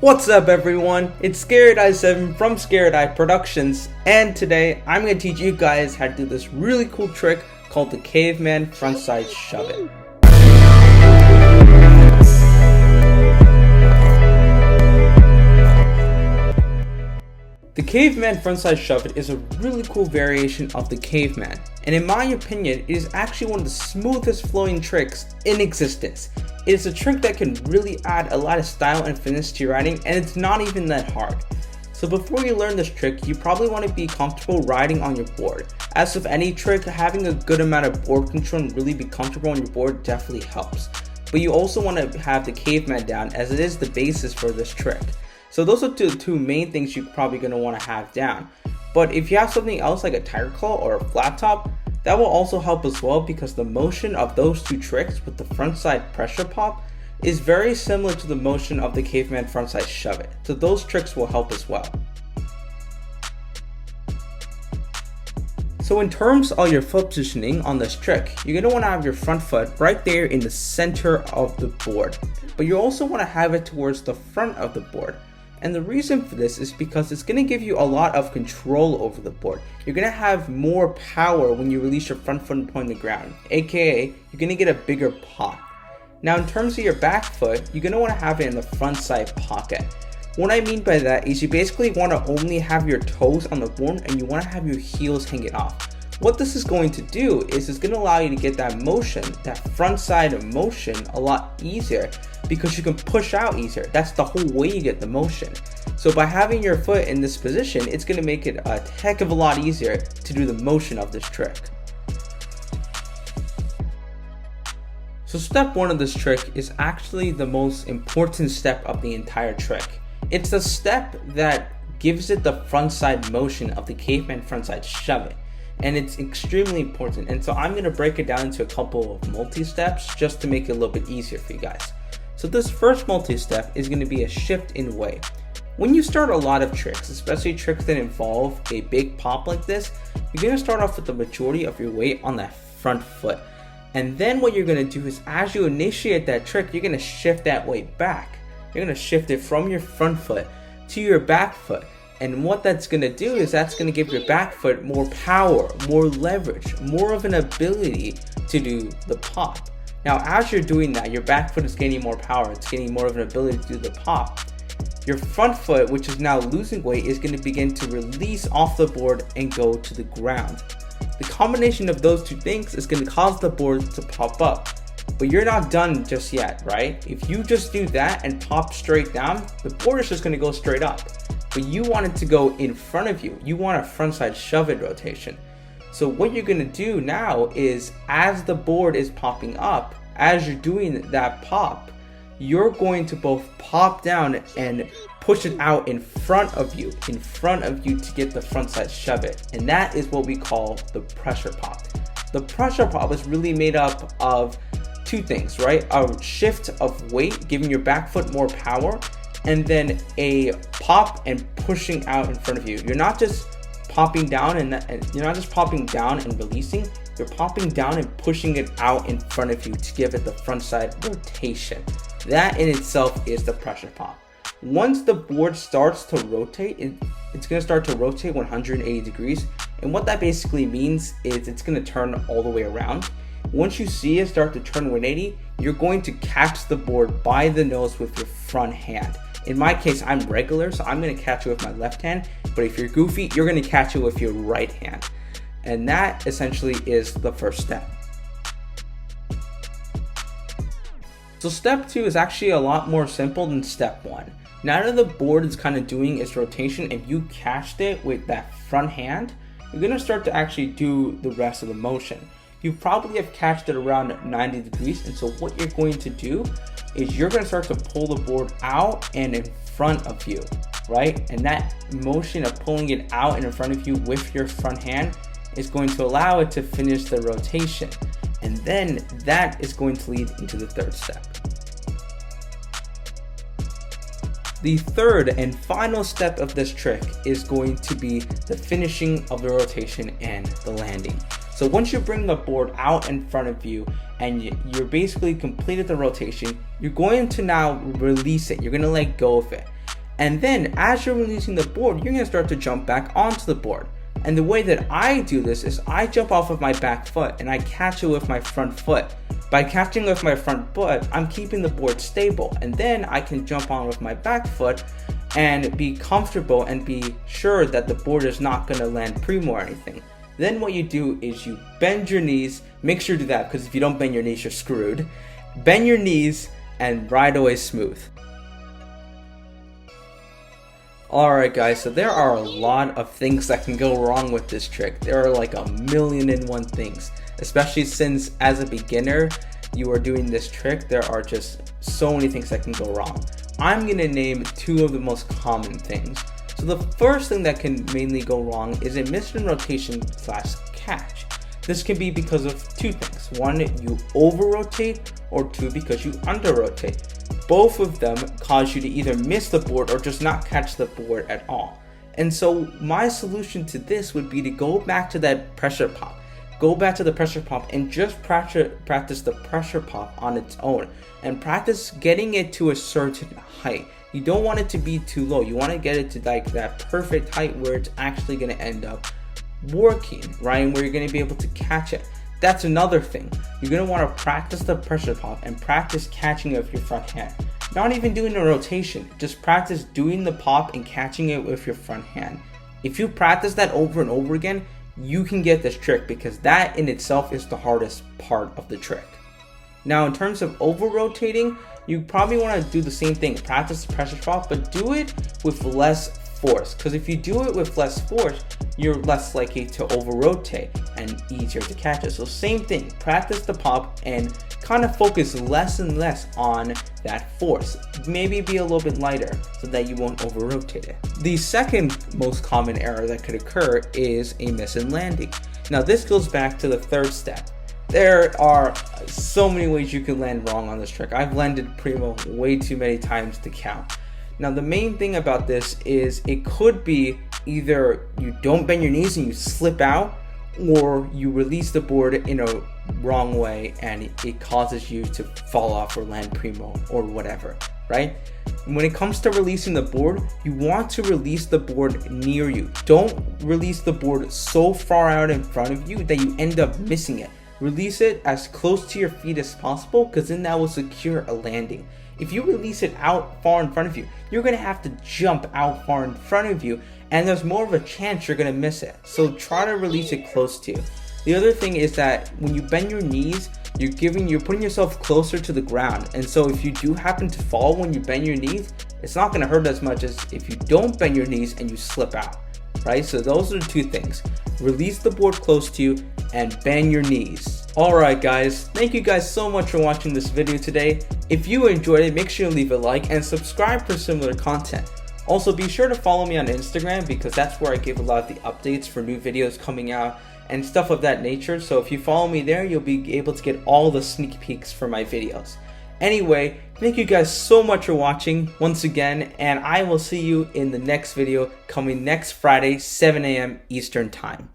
What's up everyone, it's Scared Eye 7 from Scared Eye Productions, and today I'm going to teach you guys how to do this really cool trick called the Caveman Frontside Shuvit. The Caveman Frontside Shuvit is a really cool variation of the Caveman, and in my opinion, it is actually one of the smoothest flowing tricks in existence. It is a trick that can really add a lot of style and finesse to your riding, and it's not even that hard. So before you learn this trick, you probably want to be comfortable riding on your board. As with any trick, having a good amount of board control and really be comfortable on your board definitely helps. But you also want to have the Caveman down, as it is the basis for this trick. So those are the two main things you're probably going to want to have down. But if you have something else like a tiger claw or a flat top, that will also help as well, because the motion of those two tricks with the frontside pressure pop is very similar to the motion of the Caveman Frontside Shuvit. So those tricks will help as well. So in terms of your foot positioning on this trick, you're going to want to have your front foot right there in the center of the board. But you also want to have it towards the front of the board. And the reason for this is because it's going to give you a lot of control over the board. You're going to have more power when you release your front foot and point on the ground, aka you're going to get a bigger pop. Now in terms of your back foot, you're going to want to have it in the front side pocket. What I mean by that is you basically want to only have your toes on the board and you want to have your heels hanging off. What this is going to do is it's going to allow you to get that motion, that front side motion, a lot easier, because you can push out easier. That's the whole way you get the motion. So by having your foot in this position, it's going to make it a heck of a lot easier to do the motion of this trick. So step one of this trick is actually the most important step of the entire trick. It's the step that gives it the front side motion of the Caveman Frontside Shuvit. And it's extremely important, and so I'm going to break it down into a couple of multi-steps just to make it a little bit easier for you guys. So this first multi-step is going to be a shift in weight. When you start a lot of tricks, especially tricks that involve a big pop like this, you're going to start off with the majority of your weight on that front foot. And then what you're going to do is, as you initiate that trick, you're going to shift that weight back. You're going to shift it from your front foot to your back foot. And what that's going to do is that's going to give your back foot more power, more leverage, more of an ability to do the pop. Now, as you're doing that, your back foot is gaining more power. It's gaining more of an ability to do the pop. Your front foot, which is now losing weight, is going to begin to release off the board and go to the ground. The combination of those two things is going to cause the board to pop up. But you're not done just yet, right? If you just do that and pop straight down, the board is just going to go straight up. But you want it to go in front of you. You want a frontside shuvit rotation. So what you're going to do now is, as the board is popping up, as you're doing that pop, you're going to both pop down and push it out in front of you to get the frontside shuvit. And that is what we call the pressure pop. The pressure pop is really made up of two things, right? A shift of weight, giving your back foot more power, and then a pop and pushing out in front of you. You're not just popping down and you're not just popping down and releasing. You're popping down and pushing it out in front of you to give it the front side rotation. That in itself is the pressure pop. Once the board starts to rotate, it's going to start to rotate 180 degrees. And what that basically means is it's going to turn all the way around. Once you see it start to turn 180, you're going to catch the board by the nose with your front hand. In my case, I'm regular, so I'm going to catch it with my left hand. But if you're goofy, you're going to catch it with your right hand. And that essentially is the first step. So step two is actually a lot more simple than step one. Now that the board is kind of doing its rotation and you catched it with that front hand, you're going to start to actually do the rest of the motion. You probably have catched it around 90 degrees, and so what you're going to do is you're going to start to pull the board out and in front of you, right? And that motion of pulling it out and in front of you with your front hand is going to allow it to finish the rotation. And then that is going to lead into the third step. The third and final step of this trick is going to be the finishing of the rotation and the landing. So once you bring the board out in front of you and you're basically completed the rotation, you're going to now release it. You're going to let go of it. And then as you're releasing the board, you're gonna start to jump back onto the board. And the way that I do this is I jump off of my back foot and I catch it with my front foot. By catching with my front foot, I'm keeping the board stable, and then I can jump on with my back foot and be comfortable and be sure that the board is not gonna land primo or anything. Then what you do is you bend your knees, make sure to do that because if you don't bend your knees, you're screwed. Bend your knees and ride away smooth. Alright guys, so there are a lot of things that can go wrong with this trick. There are like 1,000,001 things, especially since as a beginner you are doing this trick. There are just so many things that can go wrong. I'm gonna name 2 of the most common things. So the first thing that can mainly go wrong is a missed rotation / catch. This can be because of 2 things. 1, you over rotate, or 2, because you under rotate. Both of them cause you to either miss the board or just not catch the board at all. And so my solution to this would be to go back to that pressure pop. Go back to the pressure pop and just practice the pressure pop on its own. And practice getting it to a certain height. You don't want it to be too low. You want to get it to like that perfect height where it's actually going to end up working, right? Where you're going to be able to catch it. That's another thing. You're going to want to practice the pressure pop and practice catching it with your front hand. Not even doing a rotation, just practice doing the pop and catching it with your front hand. If you practice that over and over again, you can get this trick because that in itself is the hardest part of the trick. Now in terms of over rotating, you probably want to do the same thing. Practice the pressure pop, but do it with less force, because if you do it with less force, you're less likely to over rotate and easier to catch it. So same thing, practice the pop and kind of focus less and less on that force. Maybe be a little bit lighter so that you won't over rotate it. The second most common error that could occur is a miss in landing. Now this goes back to the 3rd step. There are so many ways you can land wrong on this trick. I've landed primo way too many times to count. Now the main thing about this is it could be either you don't bend your knees and you slip out, or you release the board in a wrong way and it causes you to fall off or land primo or whatever, right? When it comes to releasing the board, you want to release the board near you. Don't release the board so far out in front of you that you end up missing it. Release it as close to your feet as possible, because then that will secure a landing. If you release it out far in front of you, you're going to have to jump out far in front of you, and there's more of a chance you're going to miss it. So try to release it close to you. The other thing is that when you bend your knees, you're putting yourself closer to the ground. And so if you do happen to fall when you bend your knees, it's not going to hurt as much as if you don't bend your knees and you slip out, right? So those are the 2 things. Release the board close to you and bend your knees. Alright guys, thank you guys so much for watching this video today. If you enjoyed it, make sure to leave a like and subscribe for similar content. Also be sure to follow me on Instagram because that's where I give a lot of the updates for new videos coming out and stuff of that nature. So if you follow me there, you'll be able to get all the sneak peeks for my videos. Anyway, thank you guys so much for watching once again, and I will see you in the next video coming next Friday, 7 a.m. Eastern Time.